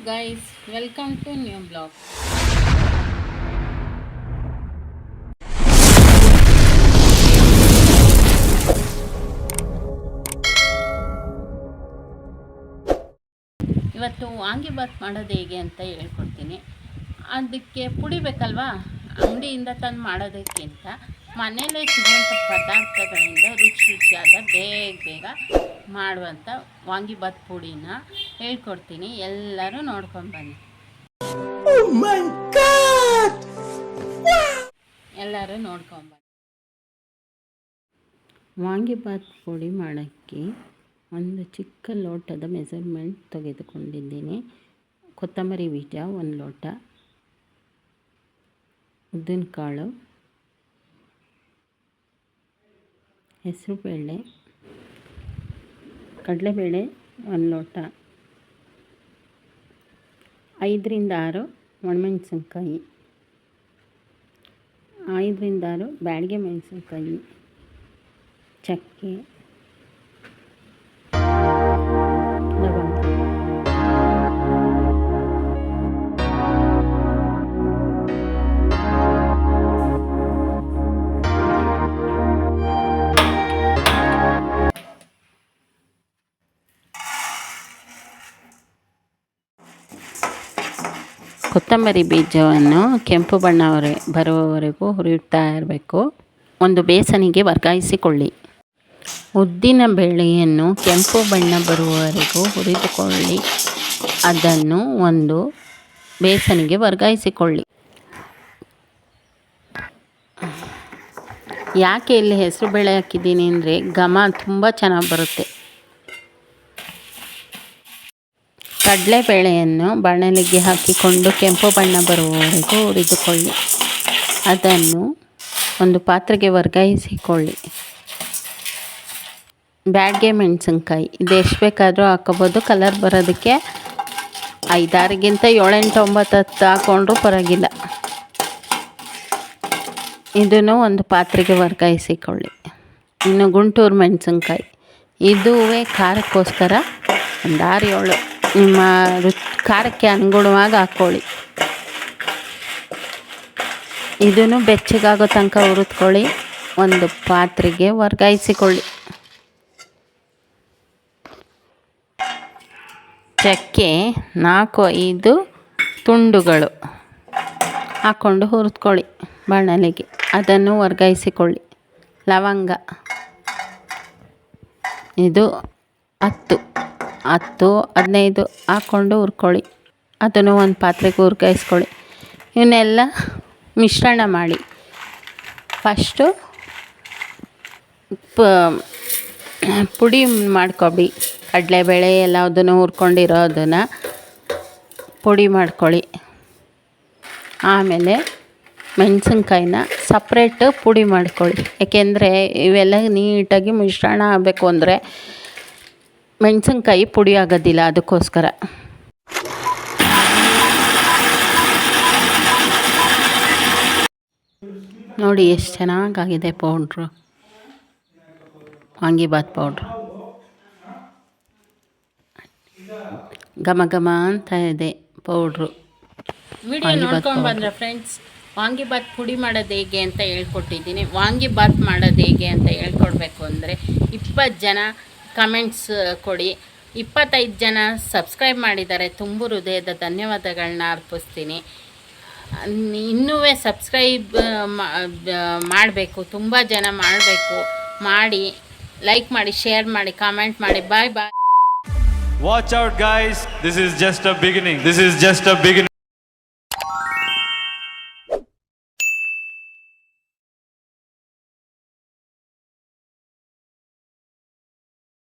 guys, welcome to new blog. ಇವತ್ತು ವಾಂಗಿಬಾತ್ ಮಾಡೋದು ಹೇಗೆ ಅಂತ ಹೇಳ್ಕೊಡ್ತೀನಿ. ಅದಕ್ಕೆ ಪುಡಿ ಬೇಕಲ್ವಾ, ಅಂಗಡಿಯಿಂದ ತಂದು ಮಾಡೋದಕ್ಕಿಂತ ಮನೆಯಲ್ಲೇ ಸಿಗುವಂಥ ಪದಾರ್ಥಗಳಿಂದ ರುಚಿಯಾದ ಬೇಗ ಮಾಡುವಂಥ ವಾಂಗಿಬಾತ್ ಪುಡಿನ ಹೇಳ್ಕೊಡ್ತೀನಿ. ಎಲ್ಲರೂ ನೋಡ್ಕೊಂಡು ಬನ್ನಿ. ಎಲ್ಲರೂ ನೋಡ್ಕೊಂಬನ್ನಿ. ವಾಂಗಿಬಾತ್ ಪುಡಿ ಮಾಡೋಕ್ಕೆ ಒಂದು ಚಿಕ್ಕ ಲೋಟದ ಮೆಸರ್ಮೆಂಟ್ ತೆಗೆದುಕೊಂಡಿದ್ದೀನಿ. ಕೊತ್ತಂಬರಿ ಬೀಜ 1 ಲೋಟ, ಉದ್ದಿನಕಾಳು, ಹೆಸರುಬೇಳೆ, ಕಡಲೆಬೇಳೆ 1 ಲೋಟ, 5ರಿಂದ 6 ಒಣಮೆಣಸಿನ್ಕಾಯಿ, 5ರಿಂದ 6 ಬ್ಯಾಡಗೆ ಮೆಣಸಿನ್ಕಾಯಿ, ಚಕ್ಕೆ, ಲವಂಗ, ಕೊತ್ತಂಬರಿ ಬೀಜವನ್ನು ಕೆಂಪು ಬಣ್ಣ ಬರುವವರೆಗೂ ಹುರಿಯುತ್ತಾ ಇರಬೇಕು. ಒಂದು ಬೇಸನಿಗೆ ವರ್ಗಾಯಿಸಿಕೊಳ್ಳಿ. ಉದ್ದಿನ ಬೇಳೆಯನ್ನು ಕೆಂಪು ಬಣ್ಣ ಬರುವವರೆಗೂ ಹುರಿದುಕೊಳ್ಳಿ. ಅದನ್ನು ಒಂದು ಬೇಸನಿಗೆ ವರ್ಗಾಯಿಸಿಕೊಳ್ಳಿ. ಯಾಕೆ ಇಲ್ಲಿ ಹೆಸರು ಬೇಳೆ ಹಾಕಿದ್ದೀನಿ ಅಂದರೆ ಘಮ ತುಂಬ ಚೆನ್ನಾಗಿ ಬರುತ್ತೆ. ಕಡಲೆಬೇಳೆಯನ್ನು ಬಾಣಲೆಗೆ ಹಾಕಿಕೊಂಡು ಕೆಂಪು ಬಣ್ಣ ಬರುವವರೆಗೂ ಹುರಿದುಕೊಳ್ಳಿ. ಅದನ್ನು ಒಂದು ಪಾತ್ರೆಗೆ ವರ್ಗಾಯಿಸಿಕೊಳ್ಳಿ. ಬ್ಯಾಡಗೆ ಮೆಣಸಿನ್ಕಾಯಿ ಇದು ಎಷ್ಟು ಬೇಕಾದರೂ ಹಾಕೋಬೋದು. ಕಲರ್ ಬರೋದಕ್ಕೆ 5-6ಗಿಂತ 7, 8, 9, 10 ಹಾಕ್ಕೊಂಡ್ರೂ ಪರವಾಗಿಲ್ಲ. ಇದನ್ನು ಒಂದು ಪಾತ್ರೆಗೆ ವರ್ಗಾಯಿಸಿಕೊಳ್ಳಿ. ಇನ್ನು ಗುಂಟೂರು ಮೆಣಸಿನ್ಕಾಯಿ, ಇದುವೇ ಖಾರಕ್ಕೋಸ್ಕರ ಒಂದು 6-7 ನಿಮ್ಮ ಖಾರಕ್ಕೆ ಅನುಗುಣವಾಗಿ ಹಾಕ್ಕೊಳ್ಳಿ. ಇದನ್ನು ಬೆಚ್ಚಗಾಗೋ ತನಕ ಹುರಿದ್ಕೊಳ್ಳಿ. ಒಂದು ಪಾತ್ರೆಗೆ ವರ್ಗಾಯಿಸಿಕೊಳ್ಳಿ. ಚಕ್ಕೆ 4-5 ತುಂಡುಗಳು ಹಾಕ್ಕೊಂಡು ಹುರಿದ್ಕೊಳ್ಳಿ ಬಾಣಲೆಗೆ. ಅದನ್ನು ವರ್ಗಾಯಿಸಿಕೊಳ್ಳಿ. ಲವಂಗ ಇದು 10-15 ಹಾಕ್ಕೊಂಡು ಹುರ್ಕೊಳ್ಳಿ. ಅದನ್ನು ಒಂದು ಪಾತ್ರೆಗೆ ವರ್ಗಾಯಿಸ್ಕೊಳ್ಳಿ. ಇವನ್ನೆಲ್ಲ ಮಿಶ್ರಣ ಮಾಡಿ ಫಸ್ಟು ಪುಡಿ ಮಾಡ್ಕೊಬಿಡಿ. ಕಡಲೆಬೇಳೆ ಎಲ್ಲದನ್ನು ಹುರ್ಕೊಂಡಿರೋದನ್ನು ಪುಡಿ ಮಾಡ್ಕೊಳ್ಳಿ. ಆಮೇಲೆ ಮೆಣಸಿನ್ಕಾಯಿನ ಸಪ್ರೇಟು ಪುಡಿ ಮಾಡ್ಕೊಳ್ಳಿ. ಏಕೆಂದರೆ ಇವೆಲ್ಲ ನೀಟಾಗಿ ಮಿಶ್ರಣ ಆಗಬೇಕು ಅಂದರೆ ಮೆಣಸಿನ್ಕಾಯಿ ಪುಡಿ ಆಗೋದಿಲ್ಲ, ಅದಕ್ಕೋಸ್ಕರ. ನೋಡಿ ಎಷ್ಟು ಚೆನ್ನಾಗಾಗಿದೆ ಪೌಡ್ರು, ವಾಂಗಿಬಾತ್ ಪೌಡ್ರು. ಘಮ ಅಂತ ಇದೆ ಪೌಡ್ರು. ವಿಡಿಯೋ ನೋಡ್ಕೊಂಡು ಬಂದರೆ ಫ್ರೆಂಡ್ಸ್, ವಾಂಗಿಬಾತ್ ಪುಡಿ ಮಾಡೋದು ಹೇಗೆ ಅಂತ ಹೇಳ್ಕೊಟ್ಟಿದ್ದೀನಿ. ವಾಂಗಿಬಾತ್ ಮಾಡೋದು ಹೇಗೆ ಅಂತ ಹೇಳ್ಕೊಡ್ಬೇಕು ಅಂದರೆ 20 ಜನ ಕಮೆಂಟ್ಸ್ ಕೊಡಿ. 25 ಜನ ಸಬ್ಸ್ಕ್ರೈಬ್ ಮಾಡಿದ್ದಾರೆ. ತುಂಬ ಹೃದಯದ ಧನ್ಯವಾದಗಳನ್ನ ಅರ್ಪಿಸ್ತೀನಿ. ಇನ್ನೂ ಸಬ್ಸ್ಕ್ರೈಬ್ ಮಾಡಬೇಕು, ತುಂಬ ಜನ ಮಾಡಬೇಕು. ಮಾಡಿ, ಲೈಕ್ ಮಾಡಿ, ಶೇರ್ ಮಾಡಿ, ಕಾಮೆಂಟ್ ಮಾಡಿ. ಬಾಯ್. Watch out guys, this is just a beginning.